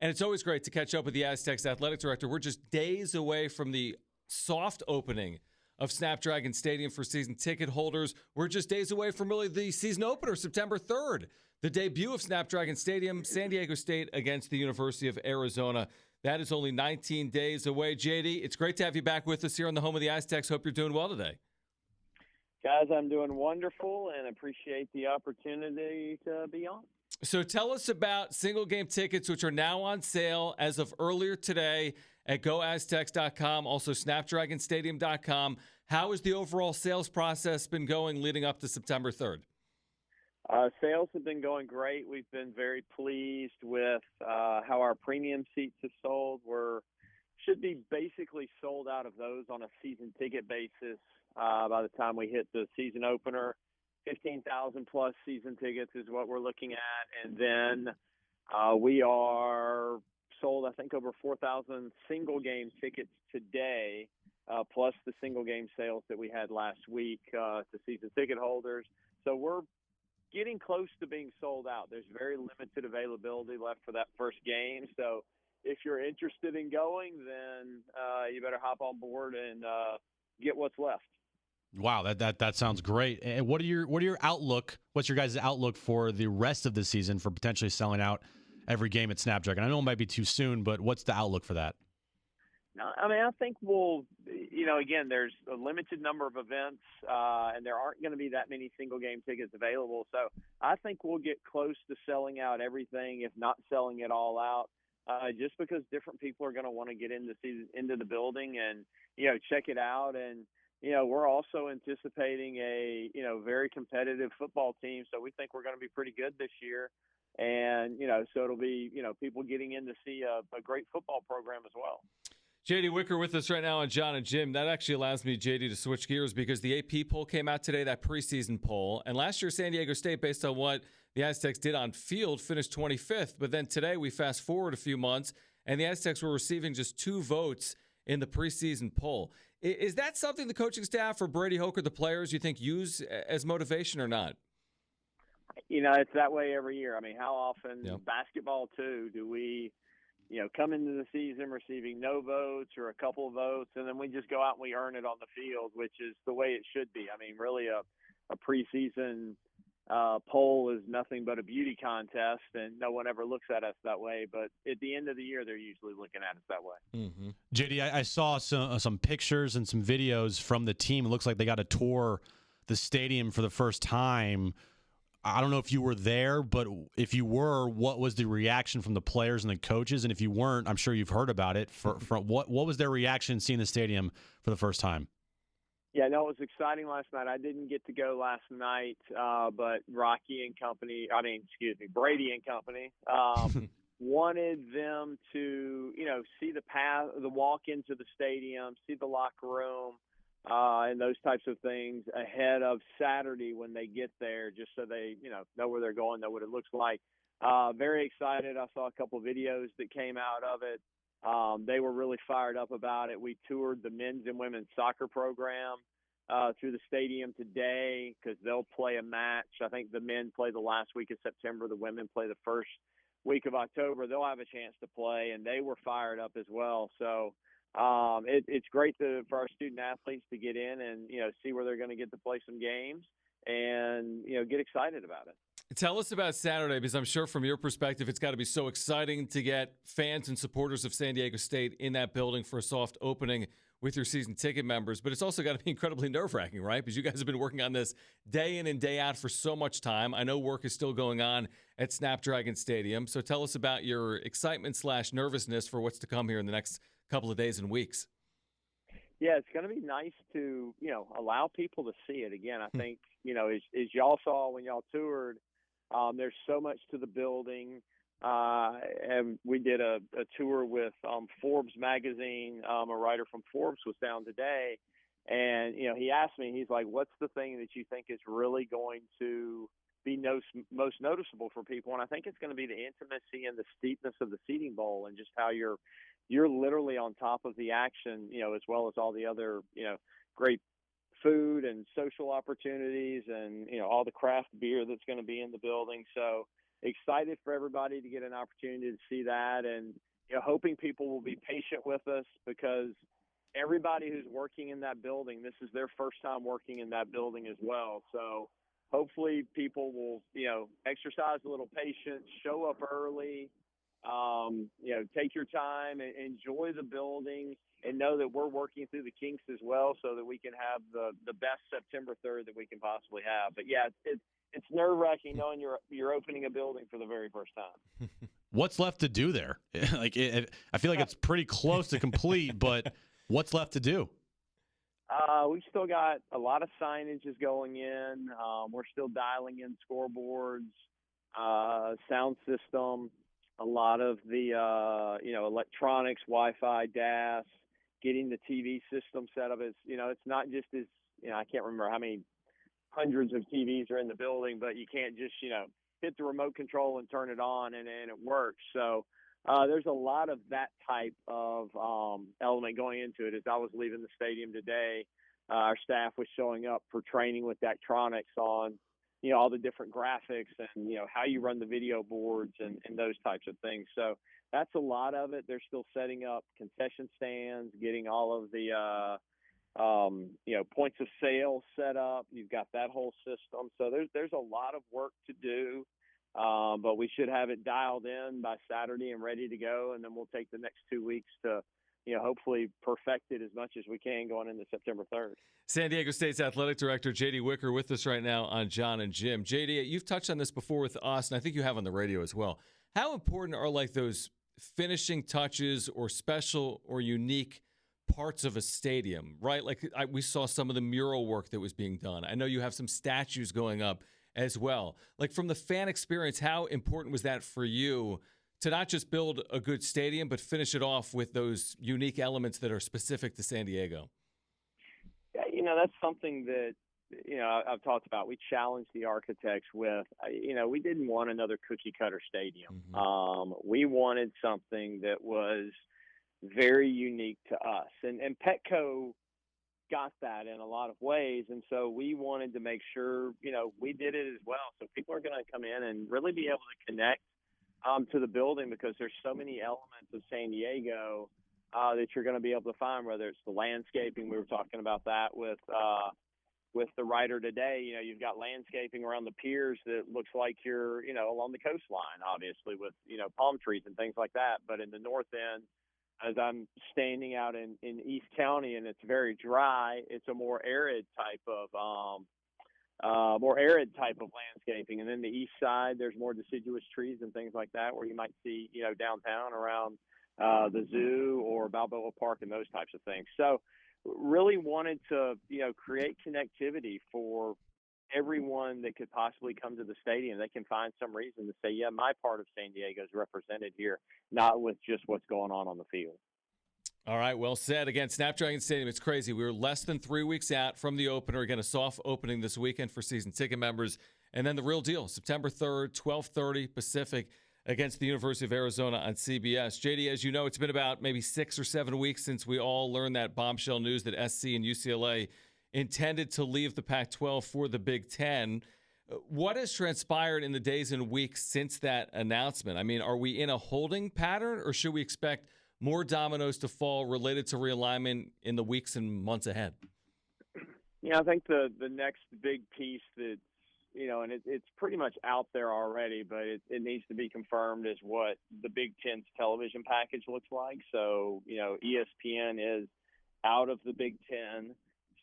And it's always great to catch up with the Aztecs athletic director. We're just days away from the soft opening of Snapdragon Stadium for season ticket holders. We're just days away from really the season opener, September 3rd, the debut of Snapdragon Stadium, San Diego State against the University of Arizona. That is only 19 days away. JD, it's great to have you back with us here on the home of the Aztecs. Hope you're doing well today. Guys, I'm doing wonderful and appreciate the opportunity to be on. So tell us about single game tickets, which are now on sale as of earlier today at goaztecs.com, also snapdragonstadium.com. How has the overall sales process been going leading up to September 3rd? Sales have been going great. We've been very pleased with how our premium seats have sold. Should be basically sold out of those on a season ticket basis by the time we hit the season opener. 15,000 plus season tickets is what we're looking at. And then we are sold, I think, over 4,000 single game tickets today, plus the single game sales that we had last week to season ticket holders. So we're getting close to being sold out. There's very limited availability left for that first game. So if you're interested in going, then you better hop on board and get what's left. Wow, that sounds great. And what's your guys' outlook for the rest of the season for potentially selling out every game at Snapdragon? I know it might be too soon, but what's the outlook for that? No, I mean, I think again, there's a limited number of events, and there aren't going to be that many single game tickets available. So I think we'll get close to selling out everything, if not selling it all out, just because different people are going to want to get into the building and, check it out. And, we're also anticipating a, very competitive football team. So we think we're going to be pretty good this year. And, so it'll be, people getting in to see a great football program as well. JD Wicker with us right now on John and Jim. That actually allows me, JD, to switch gears because the AP poll came out today, that preseason poll. And last year, San Diego State, based on what the Aztecs did on field, finished 25th. But then today, we fast forward a few months, and the Aztecs were receiving just 2 votes in the preseason poll. Is that something the coaching staff or Brady Hoke, the players, you think use as motivation or not? It's that way every year. I mean, how often, basketball too, do we come into the season receiving no votes or a couple of votes, and then we just go out and we earn it on the field, which is the way it should be. I mean, really a preseason poll is nothing but a beauty contest, and no one ever looks at us that way. But at the end of the year, they're usually looking at us that way. Mm-hmm. JD, I saw some pictures and some videos from the team. It looks like they got to tour the stadium for the first time. I don't know if you were there, but if you were, what was the reaction from the players and the coaches? And if you weren't, I'm sure you've heard about it. What was their reaction seeing the stadium for the first time? Yeah, no, it was exciting last night. I didn't get to go last night, but Brady and company wanted them to, see the walk into the stadium, see the locker room, and those types of things ahead of Saturday when they get there, just so they, know where they're going, know what it looks like. Very excited. I saw a couple of videos that came out of it. They were really fired up about it. We toured the men's and women's soccer program through the stadium today because they'll play a match. I think the men play the last week of September. The women play the first week of October. They'll have a chance to play, and they were fired up as well. So it's great for our student athletes to get in and, see where they're going to get to play some games and, get excited about it. Tell us about Saturday, because I'm sure from your perspective, it's got to be so exciting to get fans and supporters of San Diego State in that building for a soft opening with your season ticket members. But it's also got to be incredibly nerve-wracking, right? Because you guys have been working on this day in and day out for so much time. I know work is still going on at Snapdragon Stadium. So tell us about your excitement/nervousness for what's to come here in the next couple of days and weeks. Yeah, it's going to be nice to, allow people to see it. Again, I think, as y'all saw when y'all toured, there's so much to the building. And we did a tour with Forbes magazine. A writer from Forbes was down today. And, he asked me, he's like, what's the thing that you think is really going to be most noticeable for people? And I think it's going to be the intimacy and the steepness of the seating bowl and just how you're literally on top of the action, as well as all the other, great food and social opportunities and, all the craft beer that's going to be in the building. So excited for everybody to get an opportunity to see that, and hoping people will be patient with us, because everybody who's working in that building, this is their first time working in that building as well. So hopefully people will, exercise a little patience, show up early, take your time and enjoy the building, and know that we're working through the kinks as well, so that we can have the best September 3rd that we can possibly have. But yeah, it's nerve-wracking knowing you're opening a building for the very first time. What's left to do there? I feel like it's pretty close to complete, but what's left to do? We've still got a lot of signages going in. We're still dialing in scoreboards, sound system, a lot of the electronics, Wi-Fi, DAS, getting the TV system set up. It's not just as I can't remember how many hundreds of TVs are in the building, but you can't just hit the remote control and turn it on and it works. So there's a lot of that type of element going into it. As I was leaving the stadium today, our staff was showing up for training with Daktronics on all the different graphics and how you run the video boards and those types of things. So that's a lot of it. They're still setting up concession stands, getting all of the points of sale set up. You've got that whole system. So there's a lot of work to do, but we should have it dialed in by Saturday and ready to go. And then we'll take the next 2 weeks to, hopefully perfect it as much as we can going into September 3rd. San Diego State's athletic director, J.D. Wicker, with us right now on John and Jim. J.D., you've touched on this before with us, and I think you have on the radio as well. How important are those finishing touches or special or unique parts of a stadium, right? We saw some of the mural work that was being done. I know you have some statues going up as well. From the fan experience, how important was that for you to not just build a good stadium, but finish it off with those unique elements that are specific to San Diego? Yeah, that's something that, I've talked about. We challenged the architects with, we didn't want another cookie cutter stadium. Mm-hmm. We wanted something that was very unique to us. And Petco got that in a lot of ways. And so we wanted to make sure, we did it as well. So people are going to come in and really be able to connect to the building, because there's so many elements of San Diego that you're going to be able to find, whether it's the landscaping. We were talking about that with the writer today. You've got landscaping around the piers that looks like you're, along the coastline, obviously, with, palm trees and things like that. But in the north end, as I'm standing out in East County and it's very dry, it's a more arid type of landscaping. And then the east side, there's more deciduous trees and things like that, where you might see, downtown around the zoo or Balboa Park and those types of things. So really wanted to, create connectivity for everyone that could possibly come to the stadium. They can find some reason to say, yeah, my part of San Diego is represented here, not with just what's going on the field. All right, well said. Again, Snapdragon Stadium, it's crazy. We were less than 3 weeks out from the opener. Again, a soft opening this weekend for season ticket members. And then the real deal, September 3rd, 12:30 Pacific, against the University of Arizona on CBS. JD, as you know, it's been about maybe 6 or 7 weeks since we all learned that bombshell news that SC and UCLA intended to leave the Pac-12 for the Big Ten. What has transpired in the days and weeks since that announcement? I mean, are we in a holding pattern, or should we expect more dominoes to fall related to realignment in the weeks and months ahead? Yeah, I think the next big piece that, and it's pretty much out there already, but it needs to be confirmed, is what the Big Ten's television package looks like. So, ESPN is out of the Big Ten.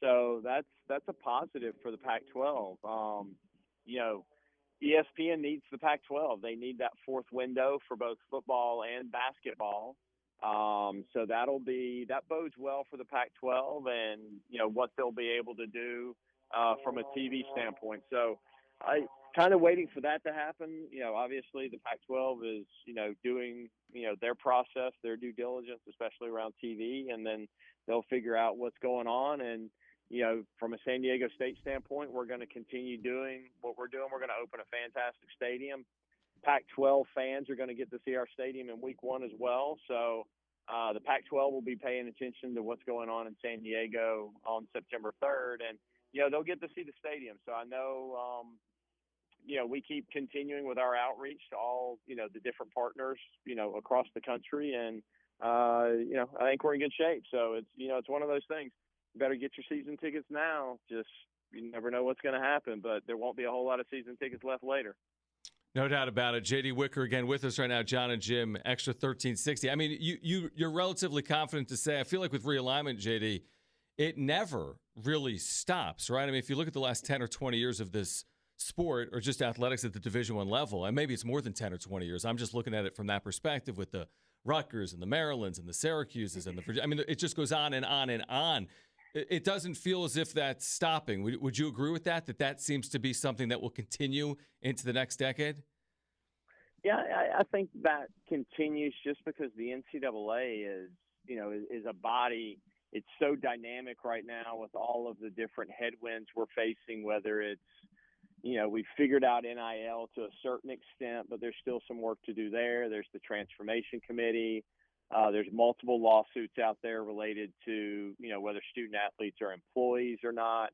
So that's a positive for the Pac-12. ESPN needs the Pac-12. They need that fourth window for both football and basketball. So that bodes well for the Pac-12 and, what they'll be able to do from a TV standpoint. So I kind of waiting for that to happen. Obviously the Pac-12 is, doing, their process, their due diligence, especially around TV, and then they'll figure out what's going on. And, from a San Diego State standpoint, we're going to continue doing what we're doing. We're going to open a fantastic stadium. Pac-12 fans are going to get to see our stadium in week 1 as well. So the Pac-12 will be paying attention to what's going on in San Diego on September 3rd. And, they'll get to see the stadium. So I know, we keep continuing with our outreach to all, the different partners, across the country. And, I think we're in good shape. So it's one of those things. You better get your season tickets now. Just, you never know what's going to happen, but there won't be a whole lot of season tickets left later. No doubt about it. J.D. Wicker again with us right now. John and Jim, Xtra 1360. I mean, you're relatively confident to say, I feel like with realignment, J.D., it never really stops, right? I mean, if you look at the last 10 or 20 years of this sport or just athletics at the Division I level, and maybe it's more than 10 or 20 years. I'm just looking at it from that perspective with the Rutgers and the Marylands and the Syracuses and the Virginia. I mean, it just goes on and on and on. It doesn't feel as if that's stopping. Would you agree with that, that seems to be something that will continue into the next decade? Yeah, I think that continues just because the NCAA is a body. It's so dynamic right now with all of the different headwinds we're facing, whether it's, we've figured out NIL to a certain extent, but there's still some work to do there. There's the transformation committee. There's multiple lawsuits out there related to, whether student athletes are employees or not.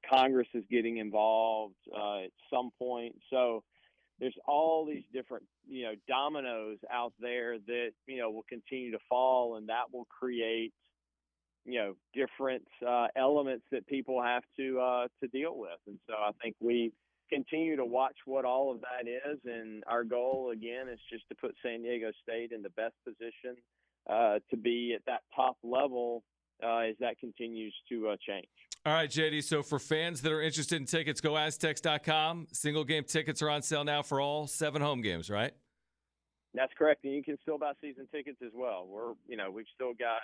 Congress is getting involved at some point. So there's all these different, dominoes out there that, will continue to fall, and that will create, different elements that people have to deal with. And so I think we continue to watch what all of that is. And our goal, again, is just to put San Diego State in the best position to be at that top level as that continues to change. All right, JD. So for fans that are interested in tickets, go Aztecs.com. Single game tickets are on sale now for all 7 home games, right? That's correct. And you can still buy season tickets as well. We've still got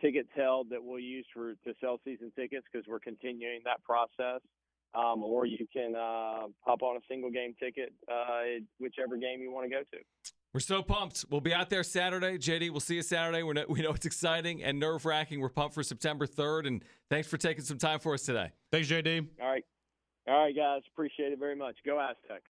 tickets held that we'll use to sell season tickets because we're continuing that process. Or you can hop on a single game ticket, whichever game you want to go to. We're so pumped. We'll be out there Saturday. JD, we'll see you Saturday. We know it's exciting and nerve-wracking. We're pumped for September 3rd, and thanks for taking some time for us today. Thanks, JD. All right, guys. Appreciate it very much. Go Aztecs.